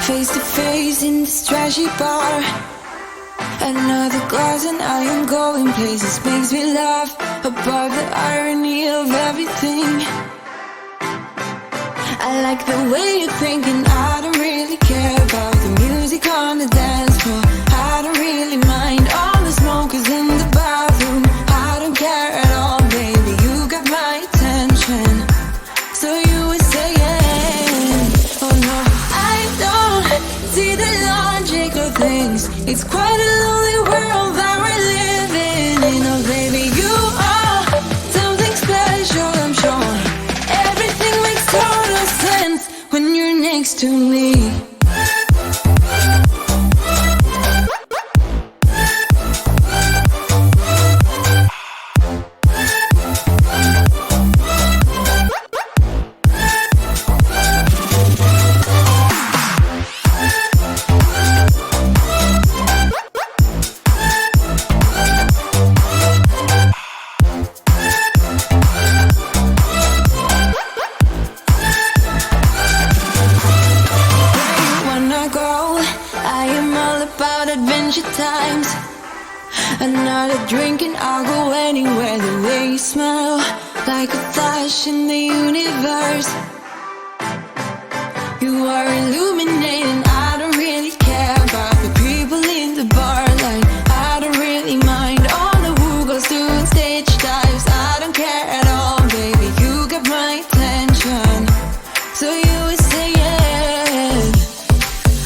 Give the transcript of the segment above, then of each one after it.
Face to face in this trashy bar. Another glass and I am going places. Makes me laugh about the irony of everything. I like the way you're thinking. I don't really care about the music on the dance floor. I don't really mind all the smokers in the bathroom. I don't care at all, baby, you got my attention. So you were saying, oh no, I don't see the logic of things. It's quite a lonely world that we're living in. Oh baby, you are something special, I'm sure. Everything makes total sense when you're next to me. Times another drink and I'll go anywhere. The way you smell, like a flash in the universe. You are illuminating. I don't really care about the people in the bar line. I don't really mind all the who goes doing stage dives. I don't care at all, baby, you got my attention. So you were saying,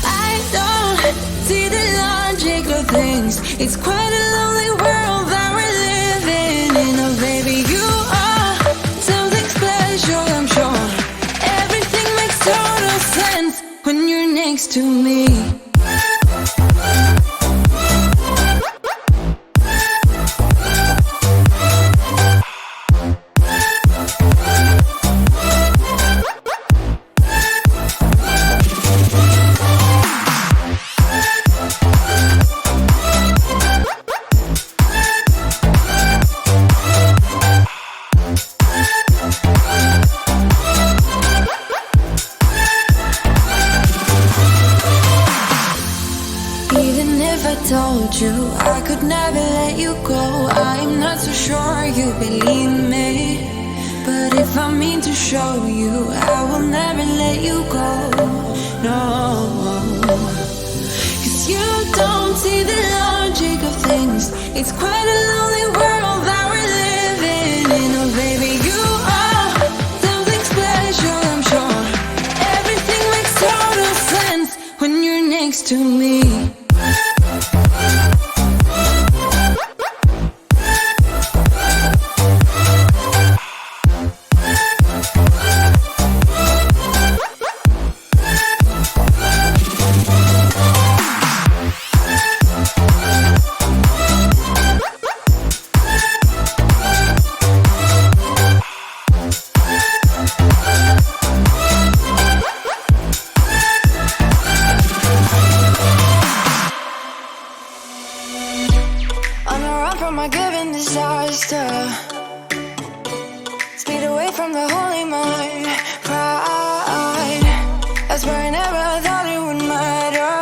I don't see the logic of things. It's quite a lonely world that we're living in. Oh baby, you are something special, I'm sure. Everything makes total sense when you're next to me. Told you I could never let you go. I'm not so sure you believe me, but if I mean to show you, I will never let you go. No, 'cause you don't see the logic of things. It's quite a lonely world that we're living in. Oh baby, you are something special, I'm sure. Everything makes total sense when you're next to me. From my given disaster, speed away from the holy mind, pride. That's why I never thought it would matter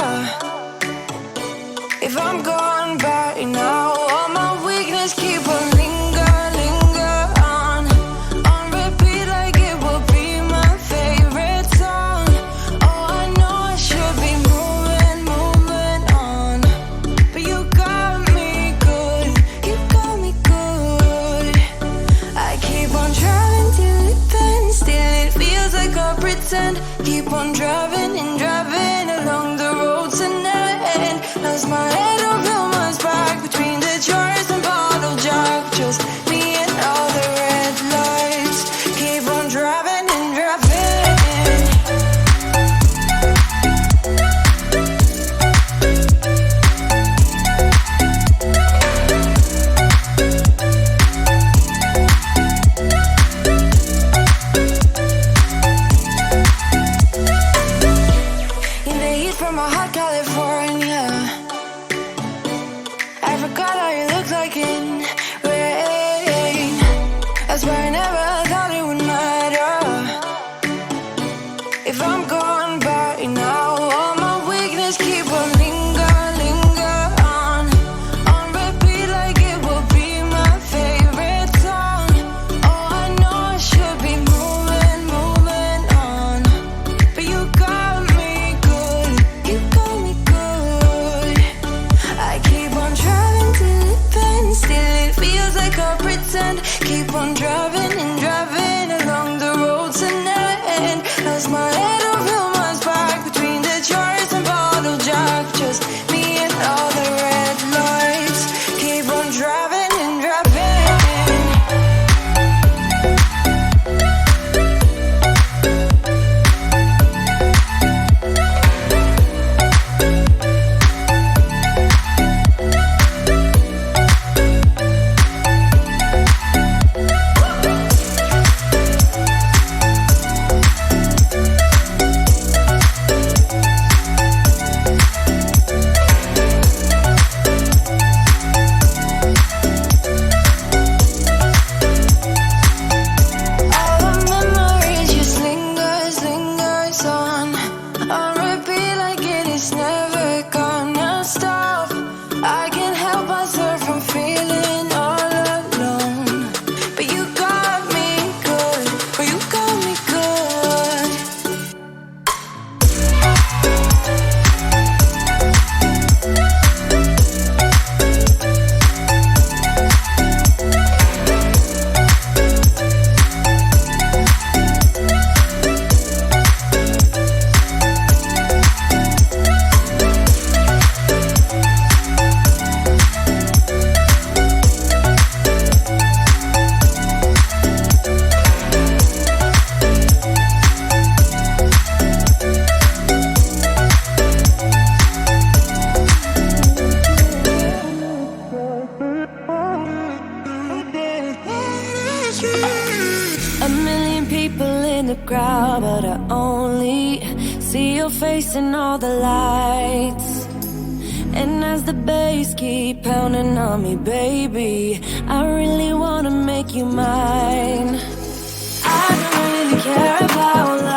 if I'm gone by now. All my weakness keep on linger on repeat like it will be my favorite song. Oh, I know I should be moving on, but you got me good. You got me good. I keep on driving till it bends, still it feels like I pretend. Keep on driving and driving along the roads and end. Lost my head on Vilma's back between the jars and bottle jack. Just me and all the red lights. Keep on driving and driving. In the heat from my hot California, I forgot how you look like in rain. That's why I never thought it would matter if I'm gone by now. All my see your face in all the lights. And as the bass keep pounding on me, baby, I really wanna make you mine. I don't really care about love.